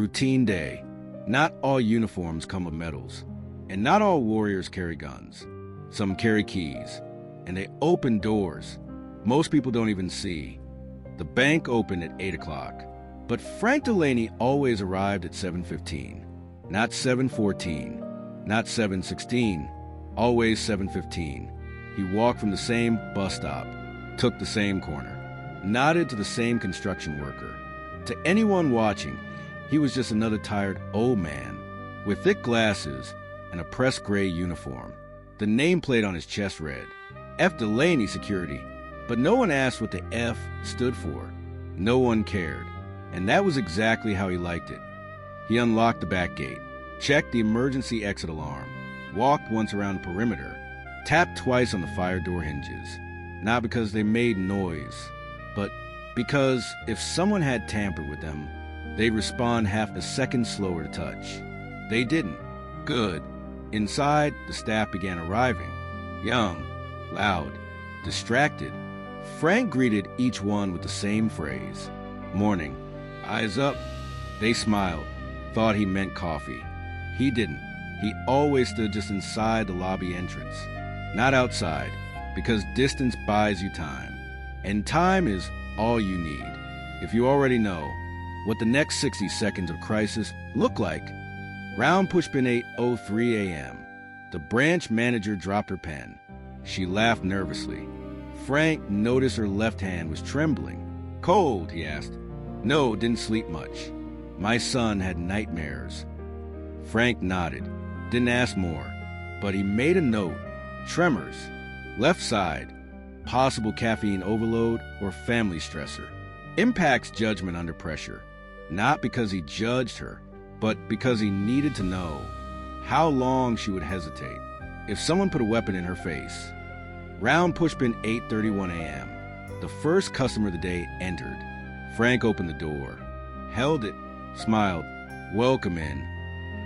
routine day. Not all uniforms come with medals, and not all warriors carry guns. Some carry keys, and they open doors most people don't even see. The bank opened at 8 o'clock, but Frank Delaney always arrived at 7:15. Not 7:14, not 7:16, always 7:15. He walked from the same bus stop, took the same corner, nodded to the same construction worker. To anyone watching, he was just another tired old man with thick glasses and a pressed gray uniform. The nameplate on his chest read, F. Delaney Security, but no one asked what the F stood for. No one cared, and that was exactly how he liked it. He unlocked the back gate, checked the emergency exit alarm, walked once around the perimeter, tapped twice on the fire door hinges, not because they made noise, but because if someone had tampered with them, they'd respond half a second slower to touch. They didn't. Good. Inside, the staff began arriving. Young, loud, distracted. Frank greeted each one with the same phrase. Morning. Eyes up. They smiled, thought he meant coffee. He didn't. He always stood just inside the lobby entrance, not outside, because distance buys you time. And time is all you need. If you already know what the next 60 seconds of crisis look like. Round pushpin 8:03 a.m. The branch manager dropped her pen. She laughed nervously. Frank noticed her left hand was trembling. Cold, he asked. No, didn't sleep much. My son had nightmares. Frank nodded, didn't ask more, but he made a note. Tremors, left side, possible caffeine overload or family stressor. Impacts judgment under pressure, not because he judged her, but because he needed to know how long she would hesitate if someone put a weapon in her face. Round pushpin 8:31 a.m. The first customer of the day entered. Frank opened the door, held it, smiled. Welcome in.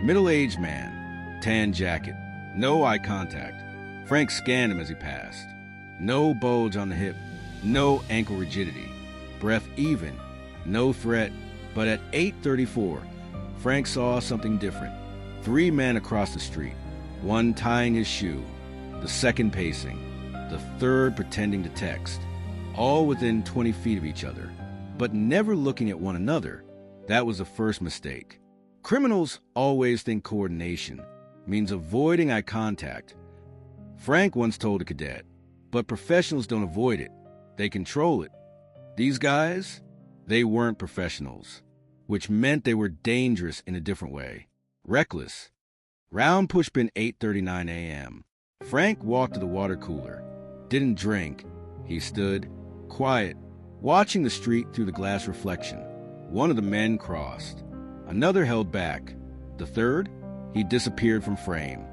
Middle-aged man, tan jacket, no eye contact. Frank scanned him as he passed. No bulge on the hip, no ankle rigidity. Breath even, no threat. But at 8:34, Frank saw something different. 3 men across the street, one tying his shoe, the second pacing, the third pretending to text, all within 20 feet of each other, but never looking at one another. That was the first mistake. Criminals always think coordination means avoiding eye contact. Frank once told a cadet, but professionals don't avoid it, they control it. These guys, they weren't professionals, which meant they were dangerous in a different way. Reckless. Round pushpin 8:39 a.m. Frank walked to the water cooler. Didn't drink. He stood, quiet, watching the street through the glass reflection. One of the men crossed. Another held back. The third, he disappeared from frame.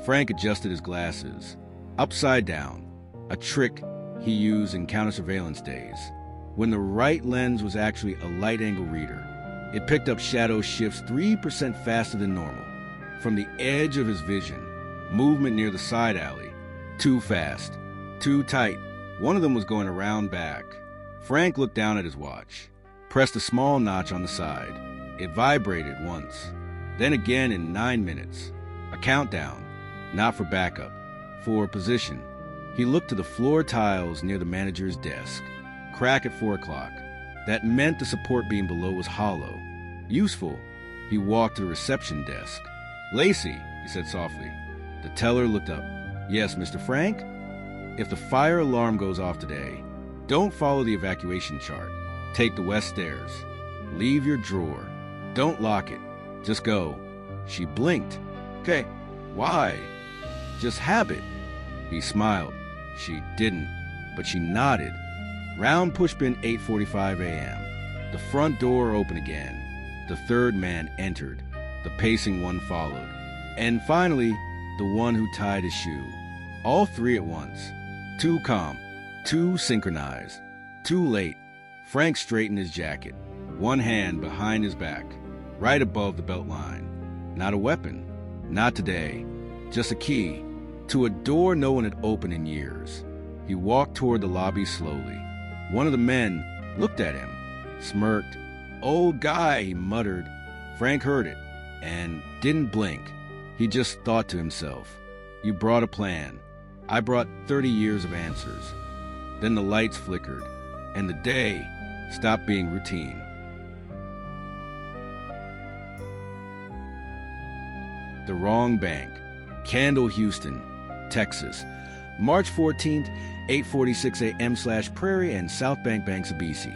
Frank adjusted his glasses. Upside down. A trick he used in counter-surveillance days, when the right lens was actually a light-angle reader. It picked up shadow shifts 3% faster than normal. From the edge of his vision, movement near the side alley. Too fast. Too tight. One of them was going around back. Frank looked down at his watch, pressed a small notch on the side. It vibrated once, then again in 9 minutes. A countdown, not for backup, for position. He looked to the floor tiles near the manager's desk. Crack at 4 o'clock. That meant the support beam below was hollow. Useful. He walked to the reception desk. Lacey, he said softly. The teller looked up. Yes, Mr. Frank? If the fire alarm goes off today, don't follow the evacuation chart. Take the west stairs. Leave your drawer. Don't lock it. Just go. She blinked. Okay, why? Just habit. He smiled. She didn't, but she nodded. Round pushpin 8:45 a.m. The front door opened again. The third man entered. The pacing one followed. And finally, the one who tied his shoe. All 3 at once. Too calm. Too synchronized. Too late. Frank straightened his jacket. One hand behind his back, right above the belt line. Not a weapon. Not today. Just a key. To a door no one had opened in years. He walked toward the lobby slowly. One of the men looked at him, smirked. Old guy, he muttered. Frank heard it and didn't blink. He just thought to himself, "You brought a plan. I brought 30 years of answers." Then the lights flickered, and the day stopped being routine. The Wrong Bank, Candle, Houston, Texas, March 14th, 8:46 a.m./Prairie and South Bank Banks of BC.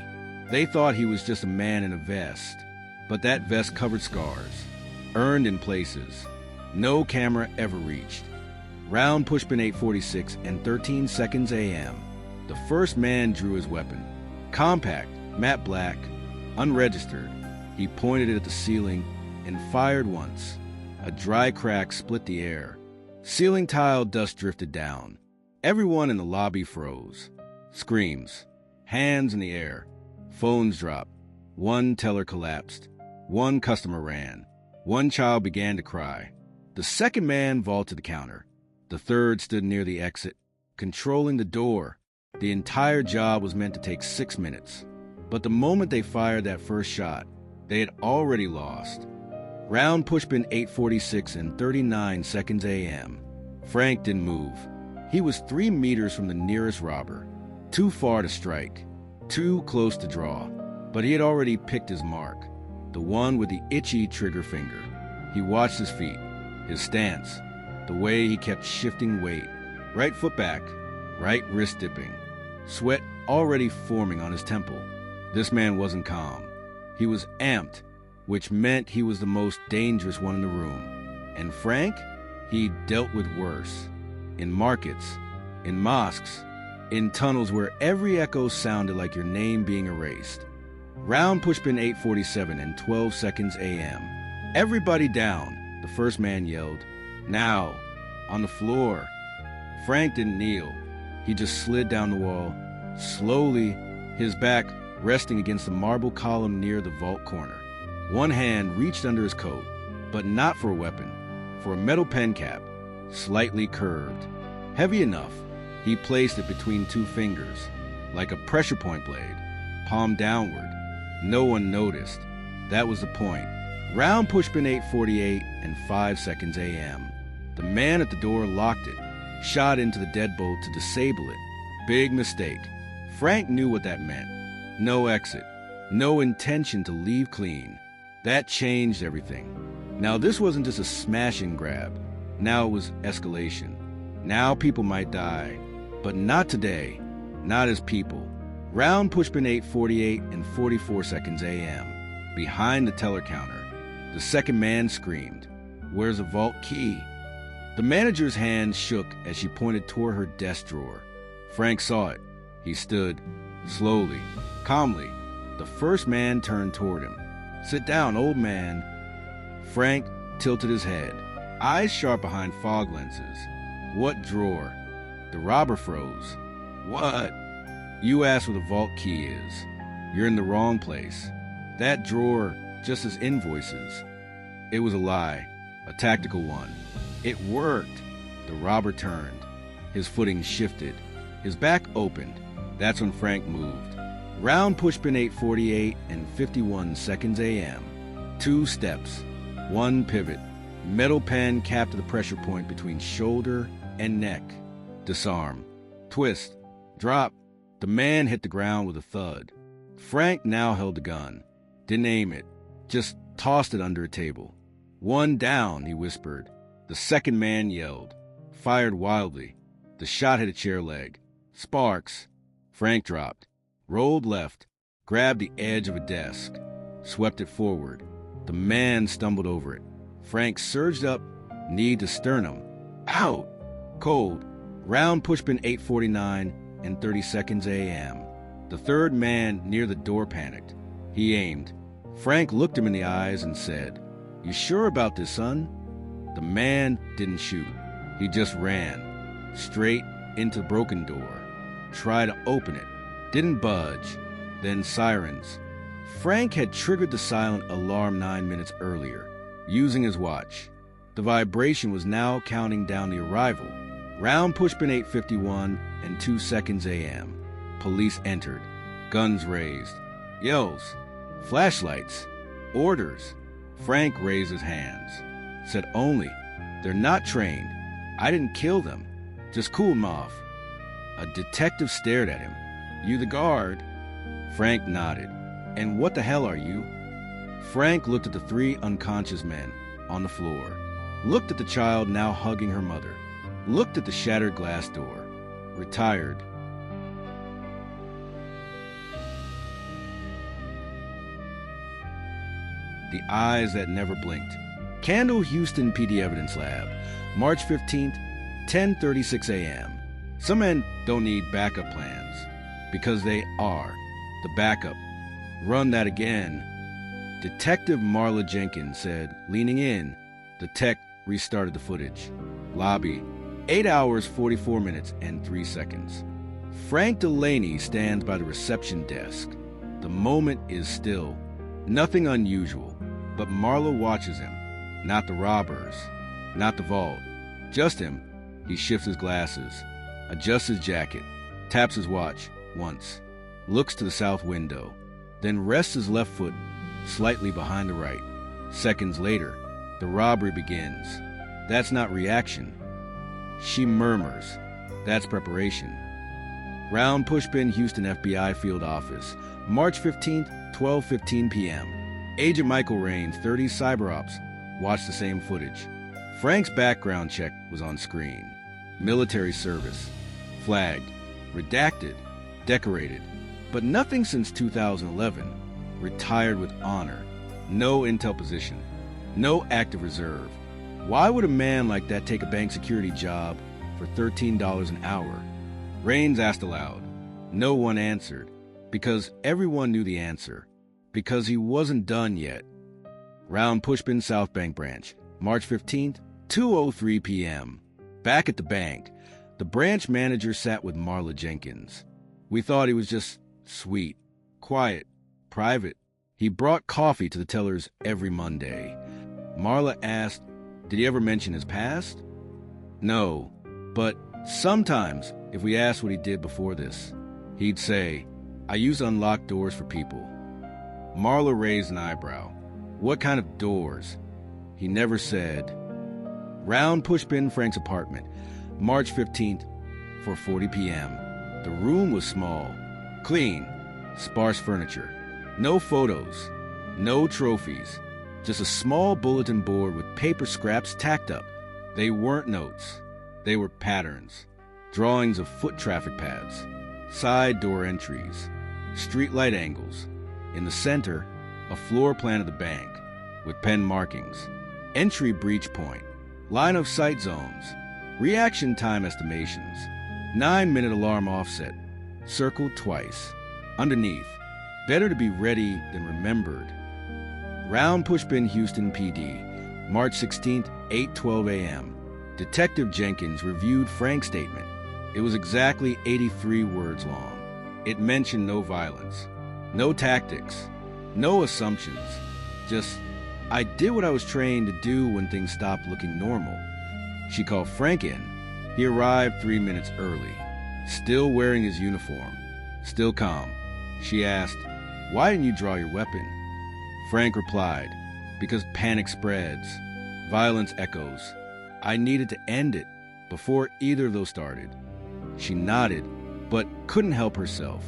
They thought he was just a man in a vest, but that vest covered scars, earned in places no camera ever reached. Round pushpin 8:46 and 13 seconds a.m. The first man drew his weapon. Compact, matte black, unregistered. He pointed it at the ceiling and fired once. A dry crack split the air. Ceiling tile dust drifted down. Everyone in the lobby froze. Screams. Hands in the air. Phones dropped. One teller collapsed. One customer ran. One child began to cry. The second man vaulted the counter. The third stood near the exit, controlling the door. The entire job was meant to take 6 minutes. But the moment they fired that first shot, they had already lost. Round pushpin 8:46 and 39 seconds a.m. Frank didn't move. He was 3 meters from the nearest robber. Too far to strike. Too close to draw. But he had already picked his mark. The one with the itchy trigger finger. He watched his feet, his stance, the way he kept shifting weight. Right foot back, right wrist dipping. Sweat already forming on his temple. This man wasn't calm. He was amped, which meant he was the most dangerous one in the room. And Frank? He dealt with worse. In markets, in mosques, in tunnels where every echo sounded like your name being erased. Round pushpin 8:47 and 12 seconds a.m. Everybody down, the first man yelled. Now, on the floor. Frank didn't kneel. He just slid down the wall, slowly, his back resting against the marble column near the vault corner. One hand reached under his coat, but not for a weapon, for a metal pen cap, slightly curved. Heavy enough, he placed it between 2 fingers, like a pressure point blade, palm downward. No one noticed. That was the point. Round pushpin 8:48 and 5 seconds a.m. The man at the door locked it, shot into the deadbolt to disable it. Big mistake. Frank knew what that meant. No exit. No intention to leave clean. That changed everything. Now this wasn't just a smash and grab. Now it was escalation. Now people might die. But not today. Not as people. Round pushpin 8:48 and 44 seconds a.m. Behind the teller counter, the second man screamed, "Where's the vault key?" The manager's hand shook as she pointed toward her desk drawer. Frank saw it. He stood, slowly, calmly. The first man turned toward him. "Sit down, old man." Frank tilted his head, eyes sharp behind fog lenses. "What drawer?" The robber froze. "What?" "You asked where the vault key is. You're in the wrong place. That drawer just has invoices." It was a lie, a tactical one. It worked. The robber turned. His footing shifted. His back opened. That's when Frank moved. Round pushpin 8:48 and 51 seconds a.m. 2 steps. 1 pivot. Metal pen capped to the pressure point between shoulder and neck. Disarm. Twist. Drop. The man hit the ground with a thud. Frank now held the gun. Didn't aim it. Just tossed it under a table. "One down," he whispered. The second man yelled. Fired wildly. The shot hit a chair leg. Sparks. Frank dropped. Rolled left. Grabbed the edge of a desk. Swept it forward. The man stumbled over it. Frank surged up, knee to sternum. Out! Cold. Round pushpin 8:49 and 30 seconds a.m. The third man near the door panicked. He aimed. Frank looked him in the eyes and said, "You sure about this, son?" The man didn't shoot. He just ran. Straight into the broken door. Tried to open it. Didn't budge. Then sirens. Frank had triggered the silent alarm 9 minutes earlier, using his watch. The vibration was now counting down the arrival. Round pushpin 8:51 and 2 seconds a.m. Police entered. Guns raised. Yells. Flashlights. Orders. Frank raised his hands, said only, "They're not trained. I didn't kill them. Just cool them off." A detective stared at him. "You the guard?" Frank nodded. "And what the hell are you?" Frank looked at the three unconscious men on the floor, looked at the child now hugging her mother, looked at the shattered glass door. "Retired." The eyes that never blinked. Candle Houston PD Evidence Lab, March 15th, 10:36 a.m. Some men don't need backup plans because they are the backup. Run that again. Detective Marla Jenkins said, leaning in. The tech restarted the footage. Lobby, 8 hours, 44 minutes, and 3 seconds. Frank Delaney stands by the reception desk. The moment is still. Nothing unusual, but Marla watches him. Not the robbers, not the vault, just him. He shifts his glasses, adjusts his jacket, taps his watch once, looks to the south window, then rests his left foot slightly behind the right. Seconds later, the robbery begins. That's not reaction. She murmurs. That's preparation. Round Pushpin, Houston FBI Field Office, March 15th, 12:15 p.m. Agent Michael Raines, 30 Cyber Ops, watched the same footage. Frank's background check was on screen. Military service, flagged, redacted, decorated, but nothing since 2011. Retired with honor, no intel position, no active reserve. Why would a man like that take a bank security job for $13 an hour? Raines asked aloud. No one answered, because everyone knew the answer, because he wasn't done yet. Round Pushpin South Bank Branch, March 15th, 2:03 p.m. Back at the bank, the branch manager sat with Marla Jenkins. We thought he was just sweet, quiet, private. He brought coffee to the tellers every Monday. Marla asked, did he ever mention his past? No, but sometimes if we asked what he did before this, he'd say, I use unlocked doors for people. Marla raised an eyebrow. What kind of doors? He never said. Round Pushpin Frank's apartment, March 15th, 4:40 p.m. The room was small, clean, sparse furniture. No photos, no trophies, just a small bulletin board with paper scraps tacked up. They weren't notes, they were patterns, drawings of foot traffic paths, side door entries, streetlight angles. In the center, a floor plan of the bank with pen markings, entry breach point, line of sight zones, reaction time estimations, 9-minute alarm offset, circled twice. Underneath, better to be ready than remembered. Round Pushpin Houston PD, March 16th, 8:12 a.m. Detective Jenkins reviewed Frank's statement. It was exactly 83 words long. It mentioned no violence, no tactics, no assumptions. Just, I did what I was trained to do when things stopped looking normal. She called Frank in. He arrived 3 minutes early, still wearing his uniform, still calm. She asked, why didn't you draw your weapon? Frank replied, because panic spreads, violence echoes. I needed to end it before either of those started. She nodded, but couldn't help herself.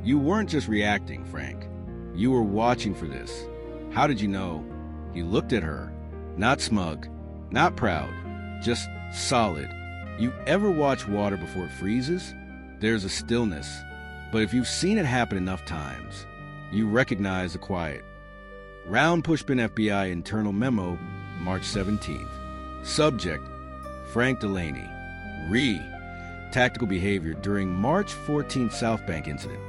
You weren't just reacting, Frank. You were watching for this. How did you know? He looked at her, not smug, not proud, just solid. You ever watch water before it freezes? There's a stillness, but if you've seen it happen enough times, you recognize the quiet. Round Pushpin FBI internal memo, March 17th. Subject, Frank Delaney. Tactical behavior during March 14th South Bank incident.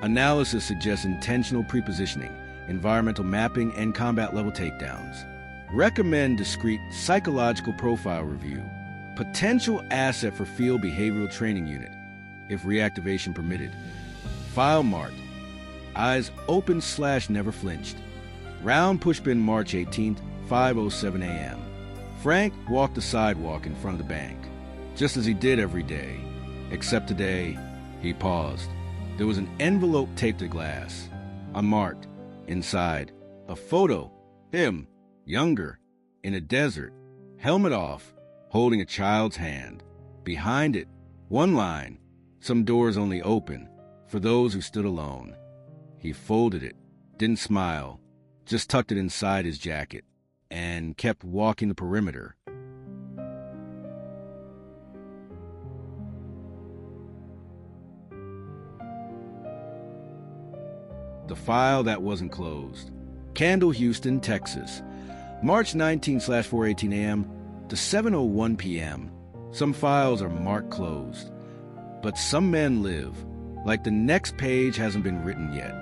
Analysis suggests intentional prepositioning, environmental mapping, and combat level takedowns. Recommend discrete psychological profile review. Potential asset for field behavioral training unit, if reactivation permitted. File marked. Eyes open / never flinched. Round Pushpin March 18th, 5:07 a.m. Frank walked the sidewalk in front of the bank, just as he did every day. Except today, he paused. There was an envelope taped to glass, unmarked. Inside, a photo, him, younger, in a desert, helmet off, holding a child's hand. Behind it, one line, some doors only open for those who stood alone. He folded it, didn't smile, just tucked it inside his jacket, and kept walking the perimeter. The file that wasn't closed. Candle, Houston, Texas. March 19/4:18 a.m. to 7:01 p.m. Some files are marked closed, but some men live, like the next page hasn't been written yet.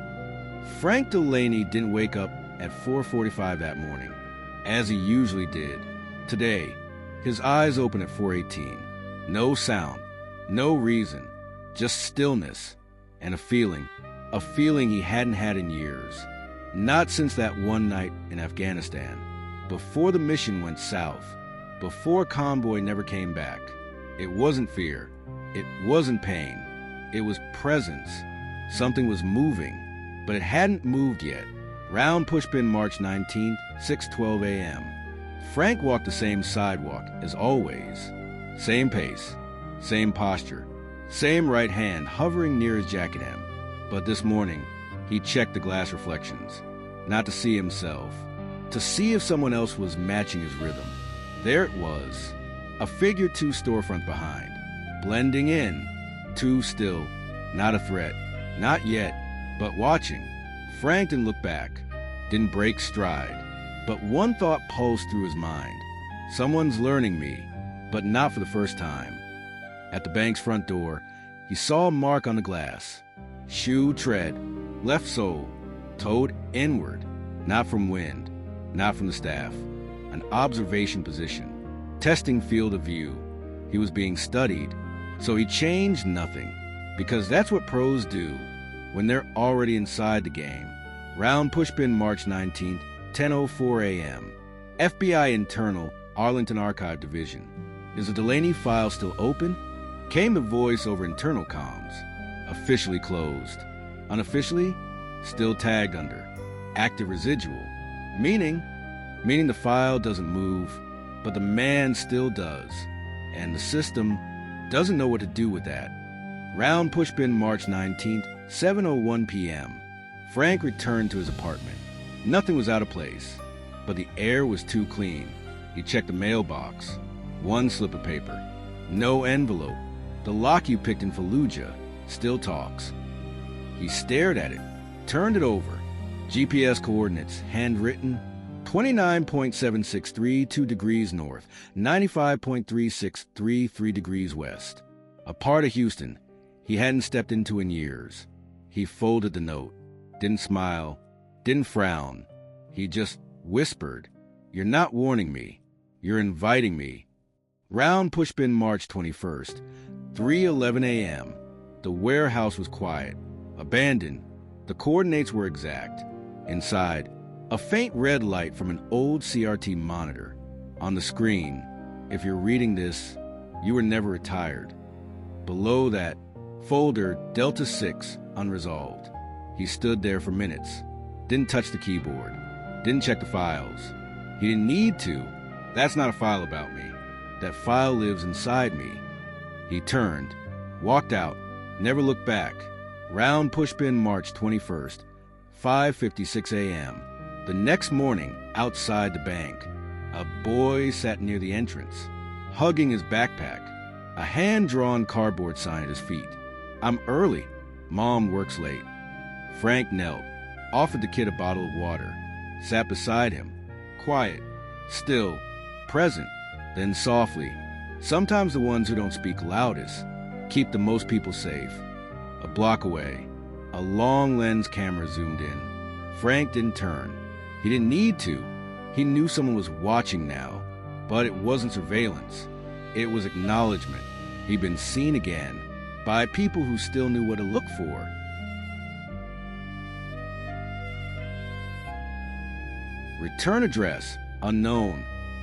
Frank Delaney didn't wake up at 4:45 that morning, as he usually did. Today, his eyes open at 4:18. No sound, no reason, just stillness and a feeling he hadn't had in years. Not since that one night in Afghanistan, before the mission went south, before convoy never came back. It wasn't fear, it wasn't pain, it was presence. Something was moving, but it hadn't moved yet. Round Pushpin, March 19th, 6:12 a.m. Frank walked the same sidewalk as always. Same pace, same posture, same right hand hovering near his jacket hem. But this morning, he checked the glass reflections, not to see himself, to see if someone else was matching his rhythm. There it was, a figure 2 storefront behind, blending in, too still, not a threat, not yet, but watching. Frank didn't look back, didn't break stride, but one thought pulsed through his mind. Someone's learning me, but not for the first time. At the bank's front door, he saw a mark on the glass. Shoe tread, left sole, toed inward, not from wind, not from the staff. An observation position, testing field of view. He was being studied, so he changed nothing, because that's what pros do when they're already inside the game. Round Pushpin, March 19th, 10:04 a.m. FBI Internal, Arlington Archive Division. Is the Delaney file still open? Came the voice over internal comms. Officially closed. Unofficially, still tagged under active residual. Meaning the file doesn't move, but the man still does. And the system doesn't know what to do with that. Round Pushpin, March 19th, 7:01 p.m. Frank returned to his apartment. Nothing was out of place, but the air was too clean. He checked the mailbox. One slip of paper. No envelope. The lock you picked in Fallujah still talks. He stared at it, turned it over. GPS coordinates, handwritten, 29.763, 2 degrees north, 95.363, 3 degrees west. A part of Houston he hadn't stepped into in years. He folded the note, didn't smile, didn't frown. He just whispered, "You're not warning me, you're inviting me." Round Pushpin, March 21st, 3:11 a.m. The warehouse was quiet, abandoned. The coordinates were exact. Inside, a faint red light from an old CRT monitor. On the screen, if you're reading this, you were never retired. Below that, folder Delta 6, unresolved. He stood there for minutes, didn't touch the keyboard, didn't check the files. He didn't need to. That's not a file about me. That file lives inside me. He turned, walked out, never looked back. Round Pushpin, March 21st, 5:56 a.m. The next morning, outside the bank, a boy sat near the entrance, hugging his backpack, a hand-drawn cardboard sign at his feet. "I'm early. Mom works late." Frank knelt, offered the kid a bottle of water, sat beside him, quiet, still, present, then softly. Sometimes the ones who don't speak loudest keep the most people safe. A block away, a long lens camera zoomed in. Frank didn't turn. He didn't need to. He knew someone was watching now, but it wasn't surveillance. It was acknowledgement. He'd been seen again by people who still knew what to look for. Return address, unknown.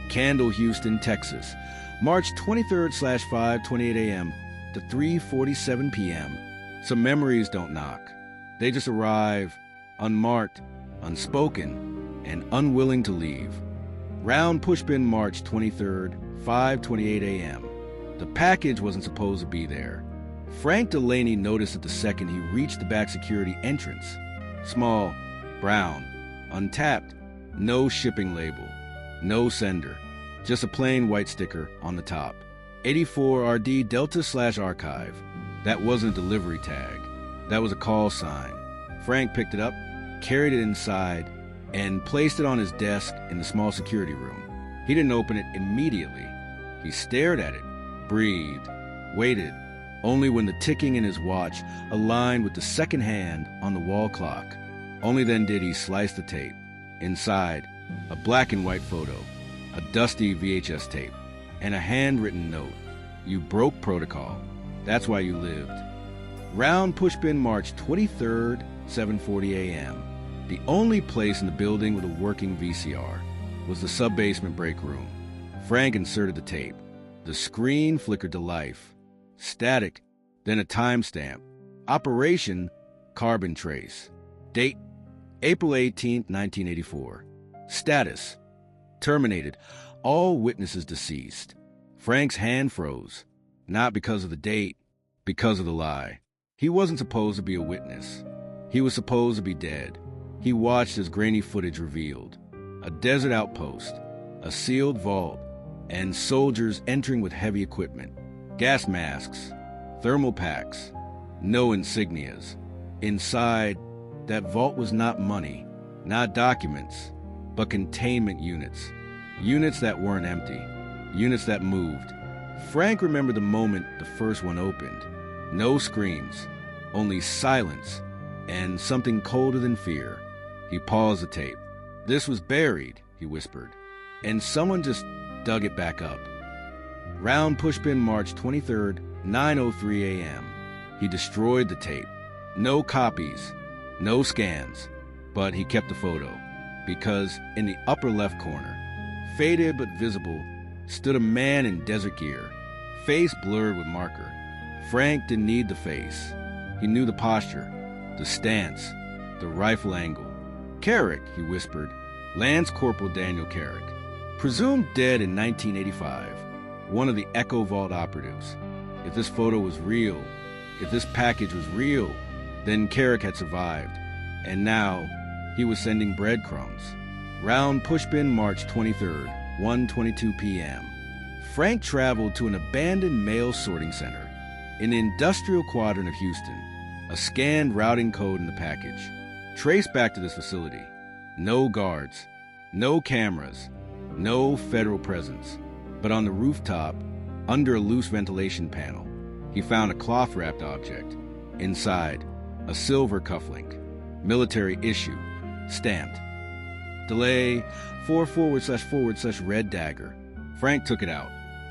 Candle, Houston, Texas. March 23rd/5:28 a.m. to 3:47 p.m. Some memories don't knock. They just arrive, unmarked, unspoken, and unwilling to leave. Round pushpin March 23rd, 5:28 a.m. The package wasn't supposed to be there. Frank Delaney noticed it the second he reached the back security entrance. Small, brown, untapped, no shipping label, no sender, just a plain white sticker on the top. 84 RD Delta/Archive. That wasn't a delivery tag. That was a call sign. Frank picked it up, carried it inside, and placed it on his desk in the small security room. He didn't open it immediately. He stared at it, breathed, waited, only when the ticking in his watch aligned with the second hand on the wall clock. Only then did he slice the tape. Inside, a black and white photo, a dusty VHS tape, and a handwritten note. You broke protocol. That's why you lived. Round pushpin March 23rd, 7:40 a.m. The only place in the building with a working VCR was the sub-basement break room. Frank inserted the tape. The screen flickered to life. Static, then a timestamp. Operation, carbon trace. Date, April 18, 1984. Status, terminated. All witnesses deceased. Frank's hand froze. Not because of the date, because of the lie. He wasn't supposed to be a witness. He was supposed to be dead. He watched as grainy footage revealed. A desert outpost, a sealed vault, and soldiers entering with heavy equipment. Gas masks, thermal packs, no insignias. Inside, that vault was not money, not documents, but containment units. Units that weren't empty, units that moved. Frank remembered the moment the first one opened. No screams, only silence, and something colder than fear. He paused the tape. This was buried, he whispered, and someone just dug it back up. Round pushpin March 23rd, 9:03 a.m. He destroyed the tape. No copies, no scans, but he kept the photo, because in the upper left corner, faded but visible, stood a man in desert gear, face blurred with marker. Frank didn't need the face. He knew the posture, the stance, the rifle angle. Carrick, he whispered. Lance Corporal Daniel Carrick. Presumed dead in 1985. One of the Echo Vault operatives. If this photo was real, if this package was real, then Carrick had survived. And now, he was sending breadcrumbs. Round pushpin March 23rd, 1:22 p.m. Frank traveled to an abandoned mail sorting center in the industrial quadrant of Houston. A scanned routing code in the package. Traced back to this facility. No guards, no cameras, no federal presence. But on the rooftop, under a loose ventilation panel, he found a cloth-wrapped object. Inside, a silver cufflink. Military issue. Stamped. Delay 4///red dagger. Frank took it out,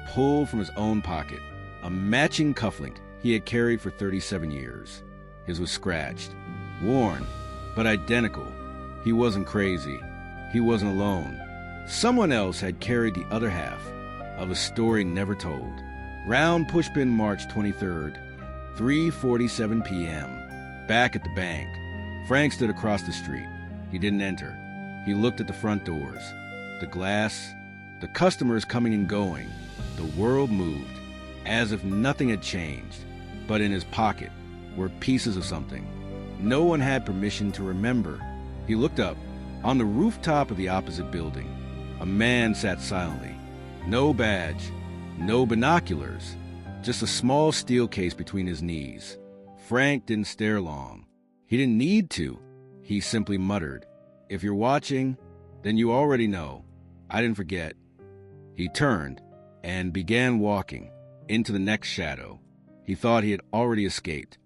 pulled from his own pocket. A matching cufflink he had carried for 37 years. His was scratched, worn, but identical. He wasn't crazy. He wasn't alone. Someone else had carried the other half of a story never told. Round pushpin March 23rd, 3:47 p.m. Back at the bank. Frank stood across the street. He didn't enter. He looked at the front doors. The glass, the customers coming and going. The world moved, as if nothing had changed. But in his pocket were pieces of something. No one had permission to remember. He looked up. On the rooftop of the opposite building, a man sat silently. No badge, no binoculars, just a small steel case between his knees. Frank didn't stare long. He didn't need to. He simply muttered, "If you're watching, then you already know. I didn't forget." He turned and began walking into the next shadow. He thought he had already escaped.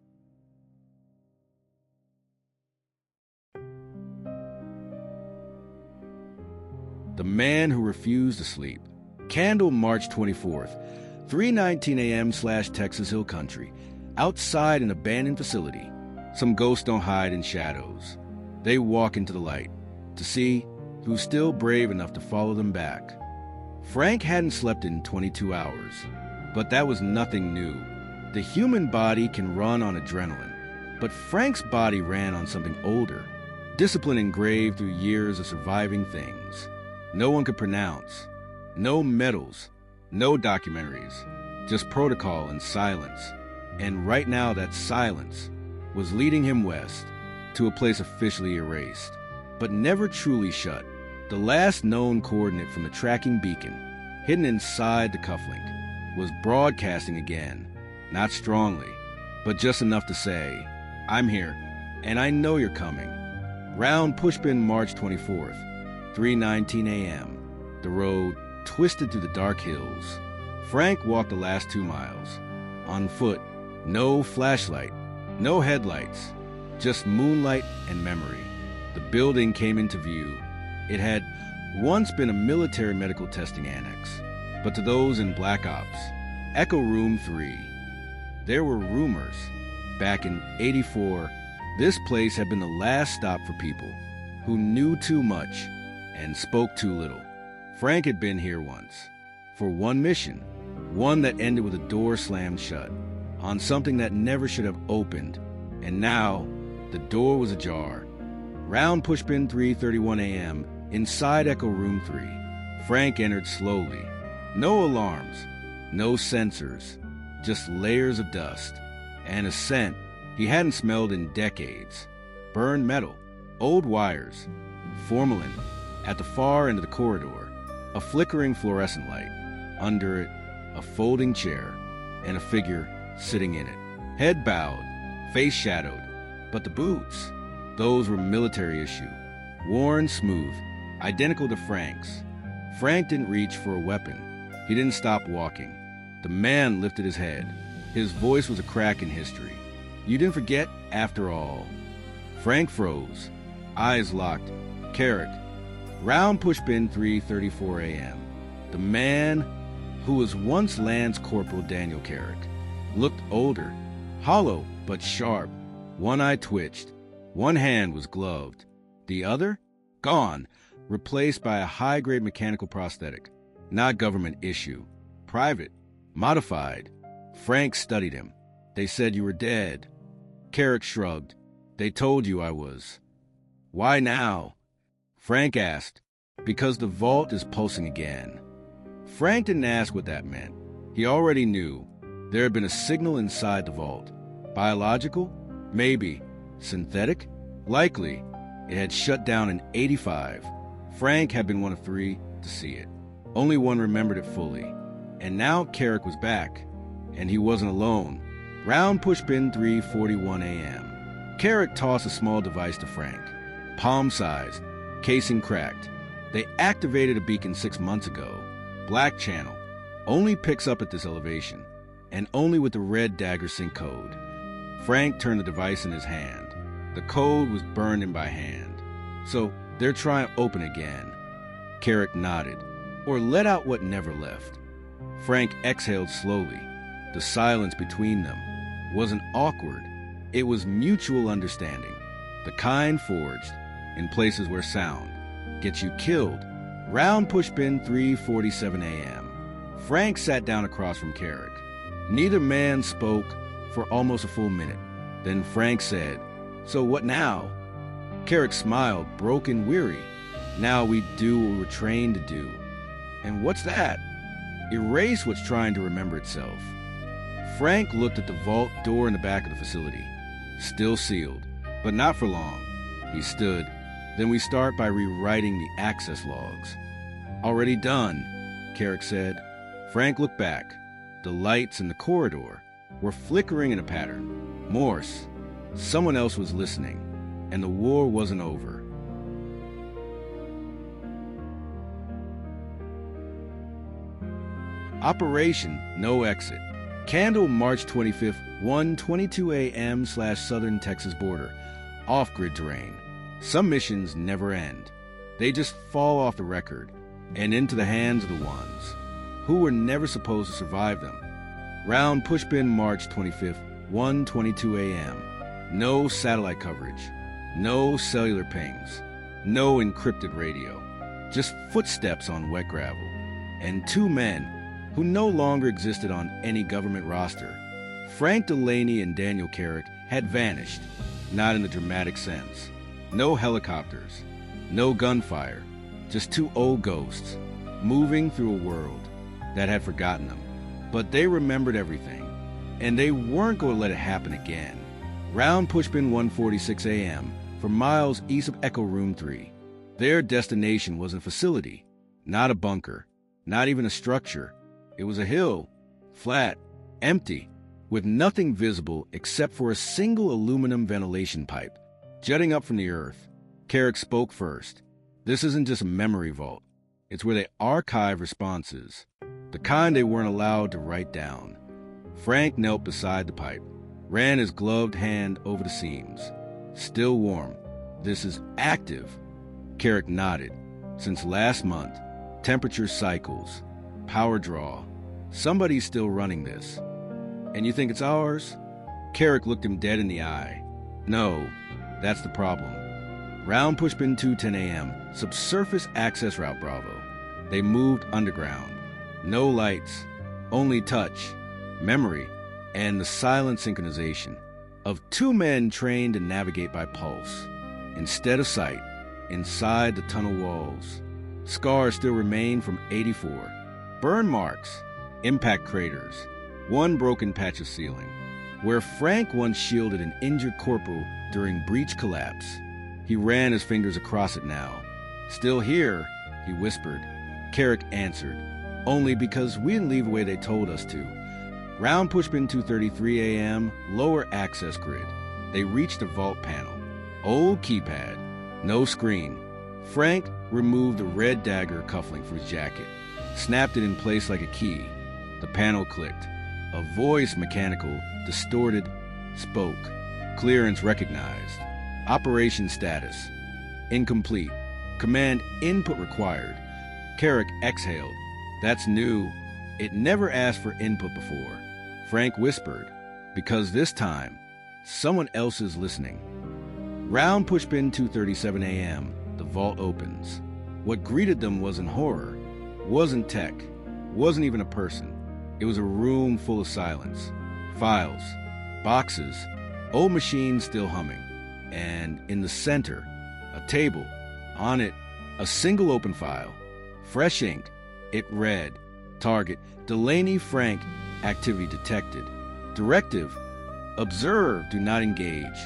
The Man Who Refused to Sleep. Candle, March 24th, 3:19 a.m. /Texas Hill Country. Outside an abandoned facility. Some ghosts don't hide in shadows. They walk into the light to see who's still brave enough to follow them back. Frank hadn't slept in 22 hours, but that was nothing new. The human body can run on adrenaline, but Frank's body ran on something older, discipline engraved through years of surviving things. no one could pronounce. No medals, no documentaries, just protocol and silence. And right now that silence was leading him west to a place officially erased, but never truly shut. The last known coordinate from the tracking beacon, hidden inside the cufflink, was broadcasting again, not strongly, but just enough to say, "I'm here, and I know you're coming." Round Pushpin, March 24th, 3:19 a.m. The road twisted through the dark hills. Frank walked the last 2 miles, on foot, no flashlight, no headlights, just moonlight and memory. The building came into view. It had once been a military medical testing annex, but to those in Black Ops, Echo Room 3. There were rumors. Back in '84, this place had been the last stop for people who knew too much and spoke too little. Frank had been here once, for one mission, one that ended with a door slammed shut, on something that never should have opened, and now the door was ajar. Round Pushpin, 3:31 a.m., inside Echo Room 3, Frank entered slowly. No alarms, no sensors, just layers of dust, and a scent he hadn't smelled in decades. Burned metal, old wires, formalin. At the far end of the corridor, a flickering fluorescent light. Under it, a folding chair, and a figure sitting in it. Head bowed, face shadowed. But the boots, those were military issue. Worn smooth, identical to Frank's. Frank didn't reach for a weapon. He didn't stop walking. The man lifted his head. His voice was a crack in history. "You didn't forget, after all." Frank froze, eyes locked. Carrick. Round Pushpin, 3:34 a.m. The man who was once Lance Corporal Daniel Carrick looked older, hollow but sharp. One eye twitched. One hand was gloved. The other? Gone, replaced by a high-grade mechanical prosthetic. Not government issue. Private. Modified. Frank studied him. "They said you were dead." Carrick shrugged. "They told you I was." "Why now?" Frank asked. "Because the vault is pulsing again." Frank didn't ask what that meant. He already knew. There had been a signal inside the vault. Biological? Maybe. Synthetic? Likely. It had shut down in '85. Frank had been one of 3 to see it. Only one remembered it fully. And now Carrick was back. And he wasn't alone. Round Pushpin, 3:41 a.m. Carrick tossed a small device to Frank. Palm-sized. Casing cracked. They activated a beacon 6 months ago. Black channel. Only picks up at this elevation. And only with the red dagger sync code. Frank turned the device in his hand. The code was burned in by hand. So they're trying to open again. Carrick nodded. Or let out what never left. Frank exhaled slowly. The silence between them wasn't awkward. It was mutual understanding. The kind forged in places where sound gets you killed. Round Pushpin, 3:47 a.m. Frank sat down across from Carrick. Neither man spoke for almost a full minute. Then Frank said, "So what now?" Carrick smiled, broken, weary. "Now we do what we're trained to do." "And what's that?" "Erase what's trying to remember itself." Frank looked at the vault door in the back of the facility. Still sealed, but not for long. He stood. "Then we start by rewriting the access logs." "Already done," Carrick said. Frank looked back. The lights in the corridor were flickering in a pattern. Morse. Someone else was listening, and the war wasn't over. Operation No Exit. Candle, March 25th, 1:22 a.m. /Southern Texas border. Off-grid terrain. Some missions never end. They just fall off the record and into the hands of the ones who were never supposed to survive them. Round Pushpin, March 25th, 1:22 a.m. No satellite coverage. No cellular pings. No encrypted radio. Just footsteps on wet gravel. And 2 men who no longer existed on any government roster. Frank Delaney and Daniel Carrick had vanished, not in the dramatic sense. No helicopters, no gunfire, Just two old ghosts, moving through a world that had forgotten them. But they remembered everything, and they weren't going to let it happen again. Round pushpin 1:46 a.m., from miles east of Echo Room 3. Their destination was a facility, not a bunker, not even a structure. It was a hill, flat, empty, with nothing visible except for a single aluminum ventilation pipe jutting up from the earth. Carrick spoke first. This isn't just a memory vault. It's where they archive responses, the kind they weren't allowed to write down. Frank knelt beside the pipe, ran his gloved hand over the seams. Still warm. This is active. Carrick nodded. Since last month, temperature cycles, power draw. Somebody's still running this. And you think it's ours? Carrick looked him dead in the eye. No, that's the problem. Round pushpin 2:10 a.m., subsurface access route Bravo. They moved underground. No lights, only touch, memory, and the silent synchronization of two men trained to navigate by pulse. Instead of sight, inside the tunnel walls. Scars still remain from '84. Burn marks, impact craters, one broken patch of ceiling. Where Frank once shielded an injured corporal during breach collapse. He ran his fingers across it now. Still here, he whispered. Carrick answered, only because we didn't leave the way they told us to. Round pushpin 2:33 a.m., lower access grid. They reached the vault panel. Old keypad, no screen. Frank removed the red dagger cufflink from his jacket, snapped it in place like a key. The panel clicked. A voice, mechanical, distorted, spoke. Clearance recognized. Operation status. Incomplete. Command input required. Carrick exhaled. That's new. It never asked for input before. Frank whispered, because this time, someone else is listening. Round pushpin 2:37 a.m. The vault opens. What greeted them wasn't horror, wasn't tech, wasn't even a person. It was a room full of silence. Files, boxes, old machines still humming. And in the center, a table. On it, a single open file. Fresh ink. It read, Target, Delaney Frank, activity detected. Directive, observe, do not engage.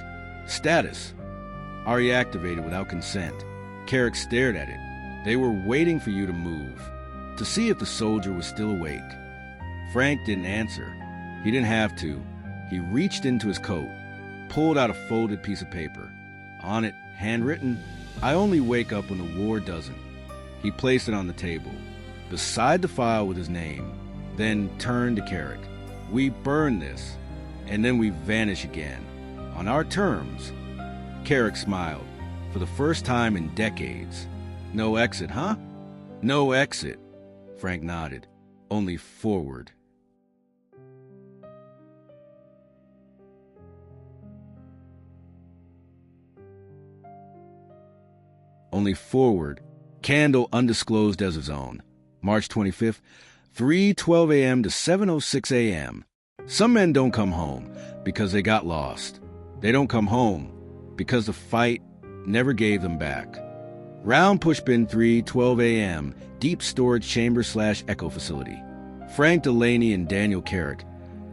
Status, RE activated without consent. Carrick stared at it. They were waiting for you to move, to see if the soldier was still awake. Frank didn't answer. He didn't have to. He reached into his coat, pulled out a folded piece of paper. On it, handwritten, I only wake up when the war doesn't. He placed it on the table, beside the file with his name, then turned to Carrick. We burn this, and then we vanish again. On our terms. Carrick smiled. For the first time in decades. No exit, huh? No exit. Frank nodded. Only forward. Only forward. Candle undisclosed as his own. March 25th, 3:12 a.m. to 7:06 a.m. Some men don't come home because they got lost. They don't come home because the fight never gave them back. Round pushpin 3:12 a.m. Deep storage chamber / echo facility. Frank Delaney and Daniel Carrick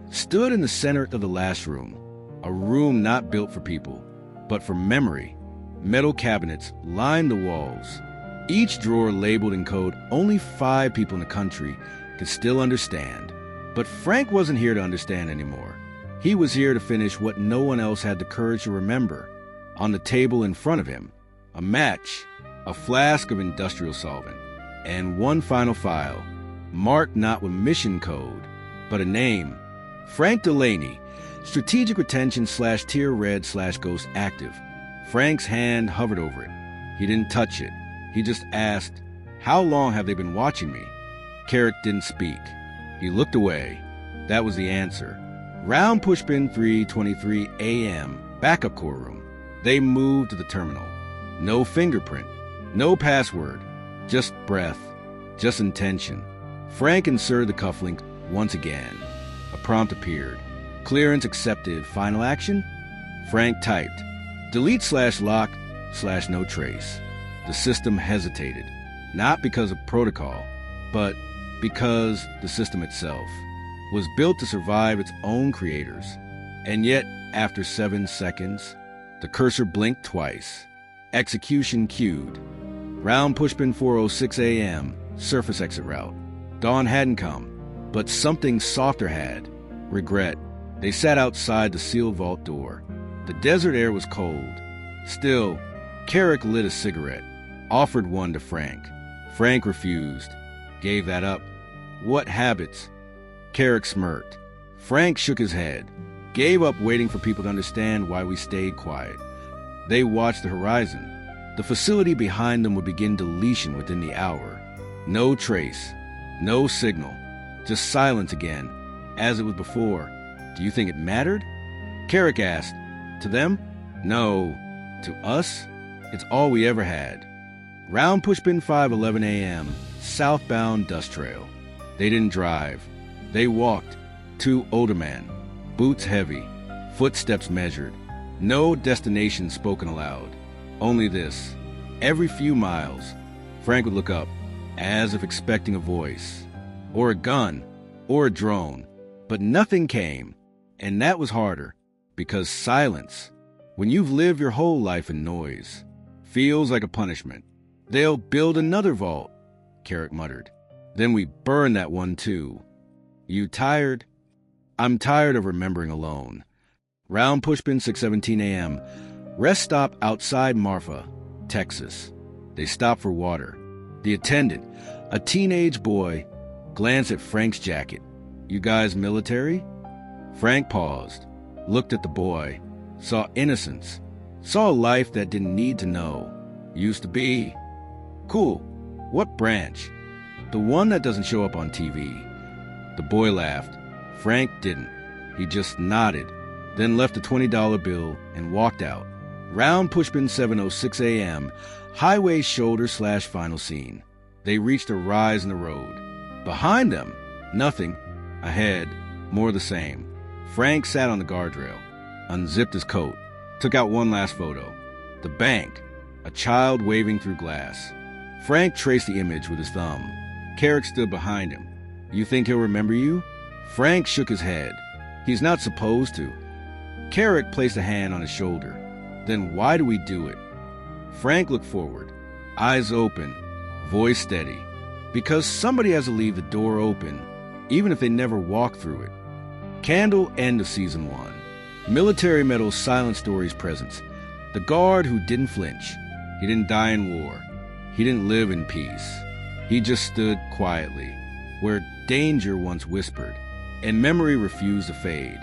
stood in the center of the last room. A room not built for people, but for memory. Metal cabinets lined the walls. Each drawer labeled in code only 5 people in the country could still understand. But Frank wasn't here to understand anymore. He was here to finish what no one else had the courage to remember. On the table in front of him, a match, a flask of industrial solvent, and one final file, marked not with mission code, but a name. Frank Delaney, strategic retention / tier red / ghost active. Frank's hand hovered over it. He didn't touch it. He just asked, how long have they been watching me? Carrick didn't speak. He looked away. That was the answer. Round pushpin 3:23 a.m. Backup core room. They moved to the terminal. No fingerprint. No password. Just breath. Just intention. Frank inserted the cufflink once again. A prompt appeared. Clearance accepted. Final action? Frank typed. Delete /lock /no trace. The system hesitated. not because of protocol, but because the system itself was built to survive its own creators. And yet, after 7 seconds, the cursor blinked twice. Execution queued. Round pushpin 4:06 a.m., surface exit route. Dawn hadn't come, but something softer had. Regret. They sat outside the sealed vault door. The desert air was cold. Still, Carrick lit a cigarette, offered one to Frank. Frank refused. Gave that up. What habits? Carrick smirked. Frank shook his head. Gave up waiting for people to understand why we stayed quiet. They watched the horizon. The facility behind them would begin deletion within the hour. No trace. No signal. Just silence again, as it was before. Do you think it mattered? Carrick asked. To them? No. To us? It's all we ever had. Round pushpin 5:11 a.m., southbound dust trail. They didn't drive. They walked. 2 older men, boots heavy, footsteps measured. No destination spoken aloud. Only this. Every few miles, Frank would look up, as if expecting a voice, or a gun, or a drone. But nothing came, and that was harder, because silence, when you've lived your whole life in noise, feels like a punishment. They'll build another vault, Carrick muttered. Then we burn that one too. You tired? I'm tired of remembering alone. Round pushpin 6:17 a.m. Rest stop outside Marfa, Texas. They stopped for water. The attendant, a teenage boy, glanced at Frank's jacket. You guys military? Frank paused, looked at the boy, saw innocence, saw a life that didn't need to know. Used to be. Cool. What branch? The one that doesn't show up on TV. The boy laughed. Frank didn't. He just nodded, then left a $20 bill and walked out. Round pushpin 7:06 a.m., highway shoulder/final scene. They reached a rise in the road. Behind them, nothing. Ahead, more the same. Frank sat on the guardrail, unzipped his coat, took out one last photo. The bank, a child waving through glass. Frank traced the image with his thumb. Carrick stood behind him. You think he'll remember you? Frank shook his head. He's not supposed to. Carrick placed a hand on his shoulder. Then why do we do it? Frank looked forward, eyes open, voice steady. Because somebody has to leave the door open, even if they never walk through it. Candle, end of season 1. Military medal Silent Stories presence. The guard who didn't flinch. He didn't die in war. He didn't live in peace. He just stood quietly, where danger once whispered, and memory refused to fade.